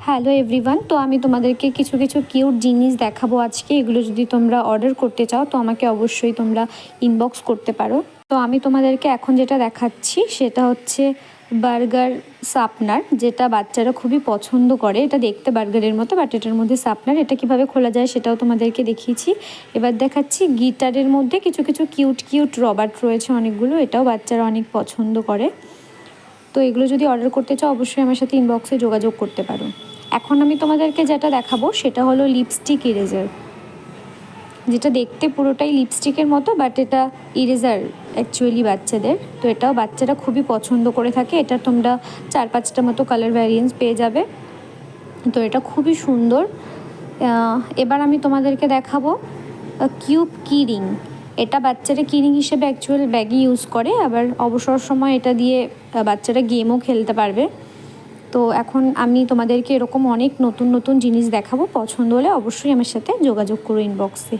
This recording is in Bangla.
হ্যালো এভরিওয়ান, তো আমি তোমাদেরকে কিছু কিছু কিউট জিনিস দেখাবো আজকে। এগুলো যদি তোমরা অর্ডার করতে চাও তো আমাকে অবশ্যই তোমরা ইনবক্স করতে পারো। তো আমি তোমাদেরকে এখন যেটা দেখাচ্ছি সেটা হচ্ছে বার্গার শার্পনার, যেটা বাচ্চারা খুবই পছন্দ করে। এটা দেখতে বার্গারের মতো, বাট এটার মধ্যে শার্পনার। এটা কিভাবে খোলা যায় সেটাও তোমাদেরকে দেখিয়েছি। এবার দেখাচ্ছি গিটারের মধ্যে কিছু কিছু কিউট কিউট রবার রয়েছে অনেকগুলো, এটাও বাচ্চারা অনেক পছন্দ করে। তো এগুলো যদি অর্ডার করতে চাও অবশ্যই আমার সাথে ইনবক্সে যোগাযোগ করতে পারো। এখন আমি তোমাদেরকে যেটা দেখাবো সেটা হলো লিপস্টিক ইরেজার, যেটা দেখতে পুরোটাই লিপস্টিকের মতো, বাট এটা ইরেজার অ্যাকচুয়ালি বাচ্চাদের। তো এটাও বাচ্চারা খুবই পছন্দ করে থাকে। এটা তোমরা 4-5টা মতো কালার ভ্যারিয়েন্স পেয়ে যাবে। তো এটা খুবই সুন্দর। এবার আমি তোমাদেরকে দেখাবো কিউব কি রিং। এটা বাচ্চারা কি রিং হিসেবে অ্যাকচুয়াল ব্যাগে ইউজ করে, আবার অবসর সময় এটা দিয়ে বাচ্চারা গেমও খেলতে পারবে। তো এখন আমি তোমাদেরকে এরকম অনেক নতুন নতুন জিনিস দেখাবো। পছন্দ হলে অবশ্যই আমার সাথে যোগাযোগ করো ইনবক্সে।